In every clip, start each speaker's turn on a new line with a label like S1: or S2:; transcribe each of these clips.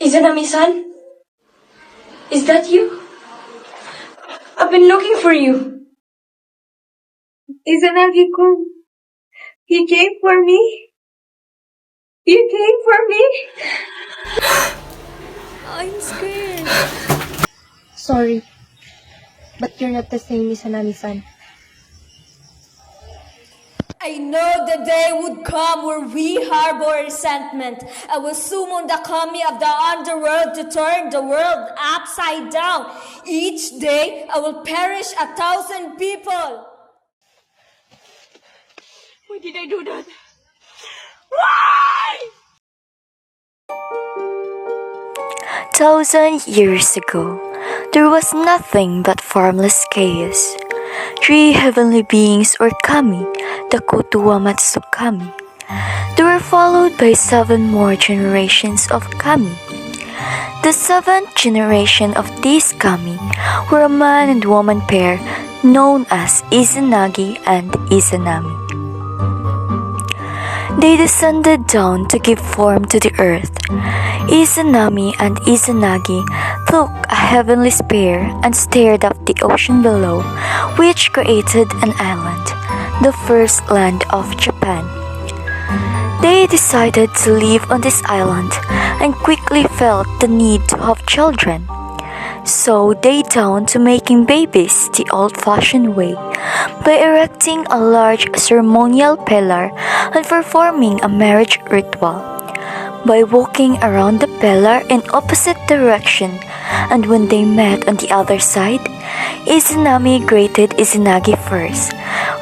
S1: Izanami-san? Is that you? I've been looking for you.
S2: Izanagi-kun, you came for me? You came for me?
S3: I'm scared.
S4: Sorry, but you're not the same Izanami-san.
S3: I know the day would come where we harbor resentment. I will summon the kami of the underworld to turn the world upside down. Each day, I will perish 1,000 people.
S2: Why did I do that? Why?
S5: 1,000 years ago, there was nothing but formless chaos. 3 heavenly beings or kami, the Kotowamatsu kami. They were followed by 7 more generations of kami. The 7th generation of these kami were a man and woman pair known as Izanagi and Izanami. They descended down to give form to the earth. Izanami and Izanagi took a heavenly spear and stared up the ocean below, which created an island, the first land of Japan. They decided to live on this island and quickly felt the need to have children. So they down to making babies the old-fashioned way by erecting a large ceremonial pillar and performing a marriage ritual. By walking around the pillar in opposite direction, and when they met on the other side, Izanami greeted Izanagi first,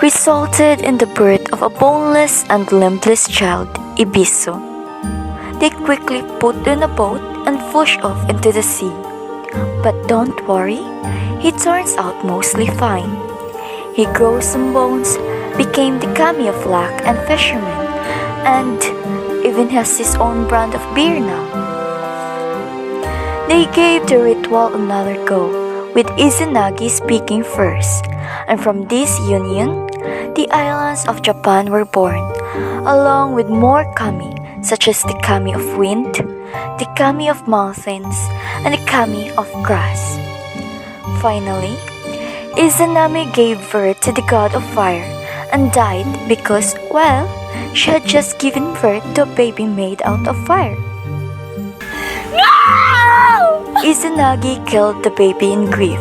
S5: resulted in the birth of a boneless and limbless child, Ibisu. They quickly put in a boat and pushed off into the sea. But don't worry, he turns out mostly fine. He grows some bones, became the kami of luck and fisherman, and even has his own brand of beer now. They gave the ritual another go, with Izanagi speaking first, and from this union, the islands of Japan were born, along with more kami, such as the kami of wind, the kami of mountains, and the kami of grass. Finally, Izanami gave birth to the god of fire and died because, well, she had just given birth to a baby made out of fire.
S2: No!
S5: Izanagi killed the baby in grief,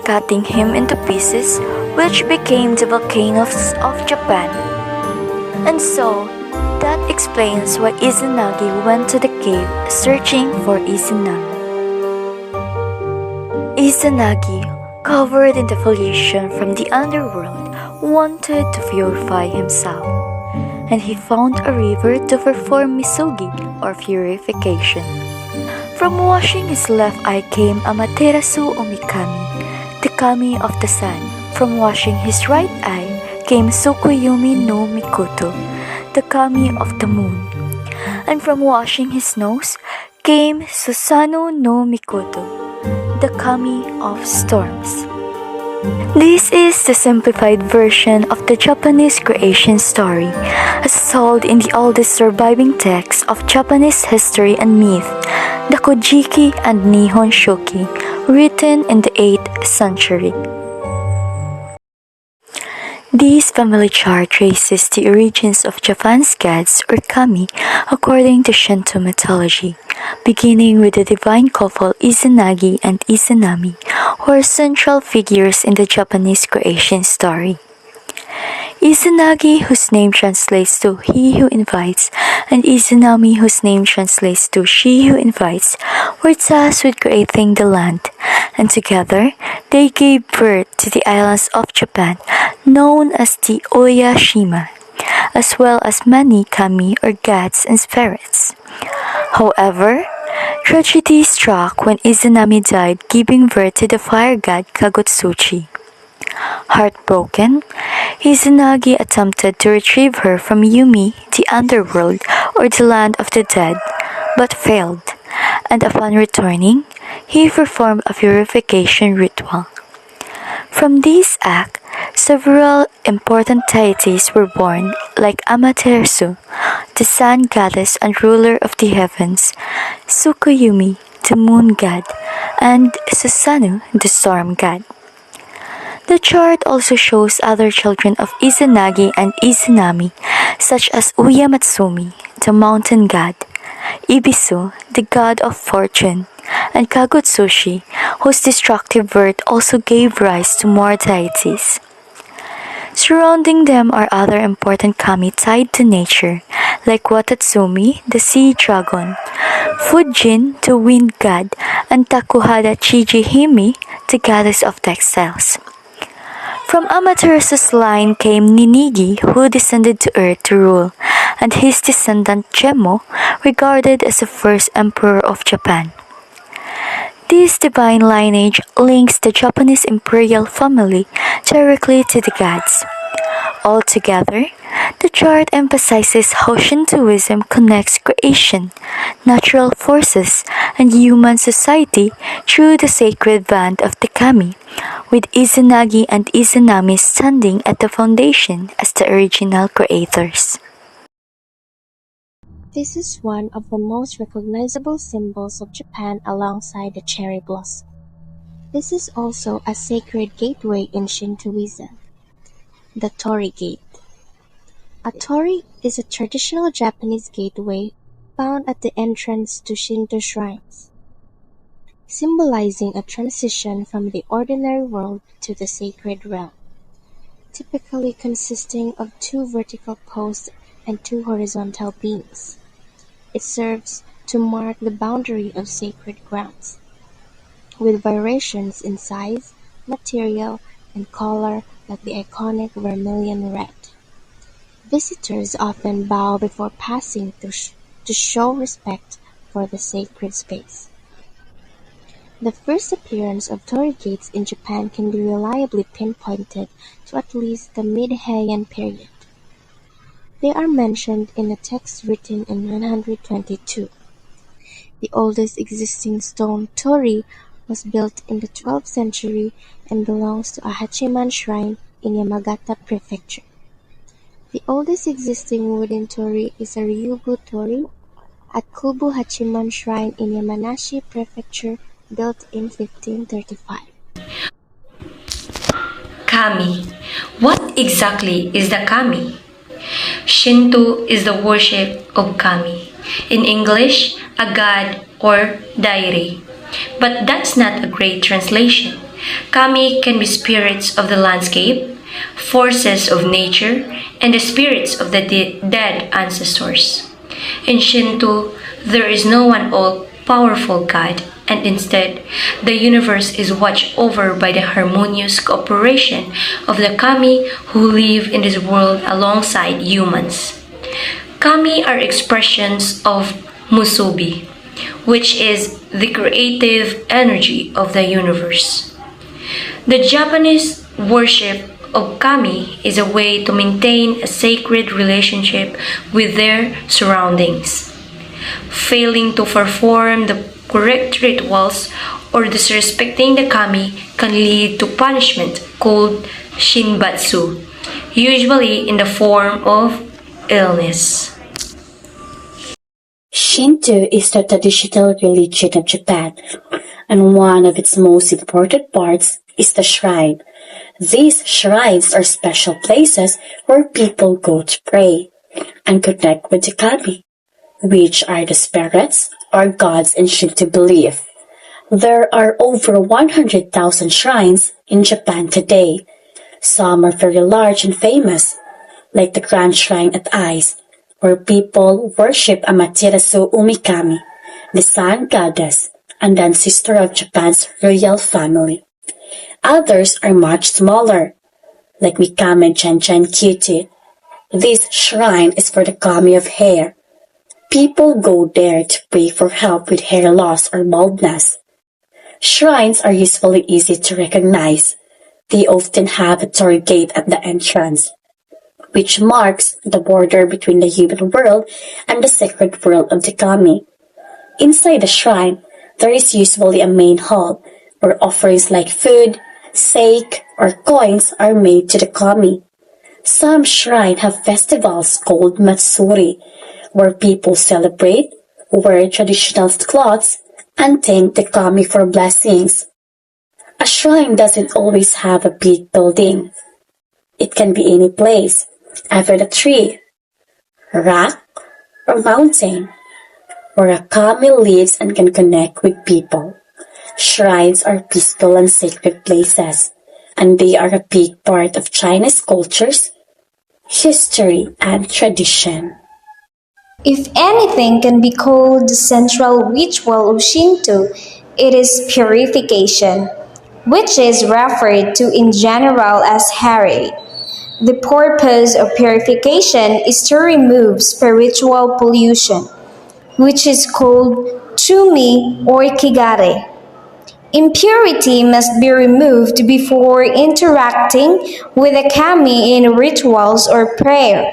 S5: cutting him into pieces, which became the volcanoes of Japan. And so, that explains why Izanagi went to the cave searching for Izanami. Izanagi, covered in the pollution from the underworld, wanted to purify himself, and he found a river to perform misugi or purification. From washing his left eye came Amaterasu Omikami, the kami of the sun. From washing his right eye came Tsukuyomi no Mikoto, the kami of the moon. And from washing his nose came Susanoo no Mikoto, the kami of storms. This is the simplified version of the Japanese creation story, as told in the oldest surviving text of Japanese history and myth, the Kojiki and Nihon Shoki, written in the 8th century. This family chart traces the origins of Japan's gods or kami according to Shinto mythology, beginning with the divine couple Izanagi and Izanami, who are central figures in the Japanese creation story. Izanagi, whose name translates to he who invites, and Izanami, whose name translates to she who invites, were tasked with creating the land, and together they gave birth to the islands of Japan, known as the Oyashima, as well as many kami or gods and spirits. However, tragedy struck when Izanami died, giving birth to the fire god Kagutsuchi. Heartbroken, Izanagi attempted to retrieve her from Yumi, the underworld or the land of the dead, but failed, and upon returning, he performed a purification ritual. From this act, Several important deities were born, like Amaterasu, the sun goddess and ruler of the heavens, Tsukuyomi, the moon god, and Susanoo, the storm god. The chart also shows other children of Izanagi and Izanami, such as Uyamatsumi, the mountain god, Ibisu, the god of fortune, and Kagutsushi, whose destructive birth also gave rise to more deities. Surrounding them are other important kami tied to nature, like Watatsumi, the sea dragon, Fujin, the wind god, and Takuhada Chijihime, the goddess of textiles. From Amaterasu's line came Ninigi, who descended to earth to rule, and his descendant Jemmo, regarded as the first emperor of Japan. This divine lineage links the Japanese imperial family directly to the gods. Altogether, the chart emphasizes how Shintoism connects creation, natural forces, and human society through the sacred band of the kami, with Izanagi and Izanami standing at the foundation as the original creators.
S4: This is one of the most recognizable symbols of Japan alongside the cherry blossom. This is also a sacred gateway in Shintoism, the Torii Gate. A torii is a traditional Japanese gateway found at the entrance to Shinto shrines, symbolizing a transition from the ordinary world to the sacred realm, typically consisting of 2 vertical posts and 2 horizontal beams. It serves to mark the boundary of sacred grounds, with variations in size, material, and color like the iconic vermilion red. Visitors often bow before passing to show respect for the sacred space. The first appearance of torii gates in Japan can be reliably pinpointed to at least the mid-Heian period. They are mentioned in a text written in 122. The oldest existing stone torii was built in the 12th century and belongs to a Hachiman shrine in Yamagata Prefecture. The oldest existing wooden torii is a Ryugu torii at Kubu Hachiman Shrine in Yamanashi Prefecture, built in 1535.
S1: Kami. What exactly is the kami? Shinto is the worship of kami. In English, a god or deity. But that's not a great translation. Kami can be spirits of the landscape, forces of nature, and the spirits of the dead ancestors. In Shinto, there is no one all-powerful god, and instead, the universe is watched over by the harmonious cooperation of the kami who live in this world alongside humans. Kami are expressions of musubi, which is the creative energy of the universe. The Japanese worship of kami is a way to maintain a sacred relationship with their surroundings. Failing to perform the correct rituals or disrespecting the kami can lead to punishment called shinbatsu, usually in the form of illness.
S6: Shinto is the traditional religion of Japan, and one of its most important parts is the shrine. These shrines are special places where people go to pray and connect with the kami, which are the spirits or gods in Shinto belief. There are over 100,000 shrines in Japan today. Some are very large and famous, like the Grand Shrine at Ise, where people worship Amaterasu Umikami, the sun goddess and ancestor of Japan's royal family. Others are much smaller, like Mikame Genjan Kyuchi. This shrine is for the kami of hair. People go there to pray for help with hair loss or baldness. Shrines are usually easy to recognize. They often have a torii gate at the entrance, which marks the border between the human world and the sacred world of the kami. Inside the shrine, there is usually a main hall where offerings like food, sake, or coins are made to the kami. Some shrines have festivals called Matsuri, where people celebrate, wear traditional clothes, and thank the kami for blessings. A shrine doesn't always have a big building. It can be any place, even a tree, rock, or mountain, where a kami lives and can connect with people. Shrines are peaceful and sacred places, and they are a big part of China's cultures, history, and tradition.
S3: If anything can be called the central ritual of Shinto, it is purification, which is referred to in general as Hari. The purpose of purification is to remove spiritual pollution, which is called Chumi or Kigare. Impurity must be removed before interacting with a kami in rituals or prayer.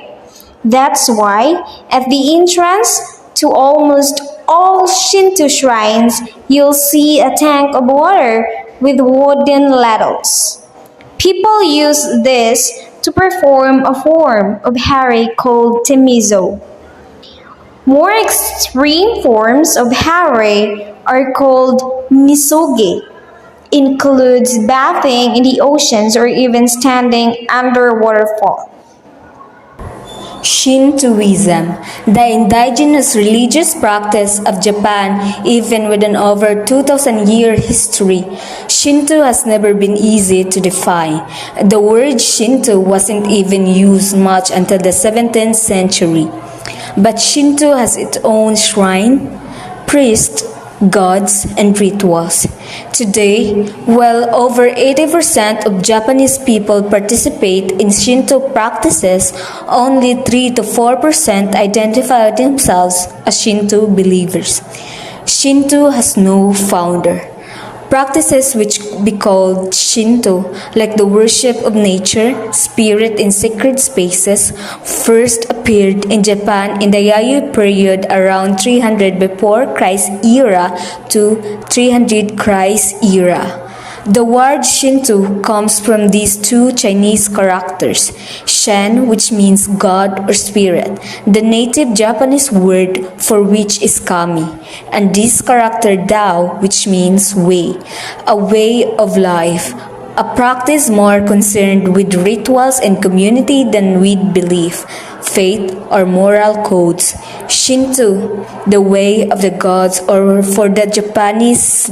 S3: That's why, at the entrance to almost all Shinto shrines, you'll see a tank of water with wooden ladles. People use this to perform a form of hari called temizo. More extreme forms of hari are called misogi. Includes bathing in the oceans or even standing under a waterfall.
S7: Shintoism, the indigenous religious practice of Japan, even with an over 2,000-year history. Shinto has never been easy to define. The word Shinto wasn't even used much until the 17th century. But Shinto has its own shrine, priest, gods, and rituals. Today, well over 80% of Japanese people participate in Shinto practices, only 3 to 4% identify themselves as Shinto believers. Shinto has no founder. Practices which be called Shinto, like the worship of nature, spirit in sacred spaces, first appeared in Japan in the Yayoi period around 300 before Christ era to 300 Christ era. The word Shinto comes from these two Chinese characters, Shen, which means God or spirit, the native Japanese word for which is kami, and this character Dao, which means way, a way of life, a practice more concerned with rituals and community than with belief, faith, or moral codes. Shinto, the way of the gods, or for the Japanese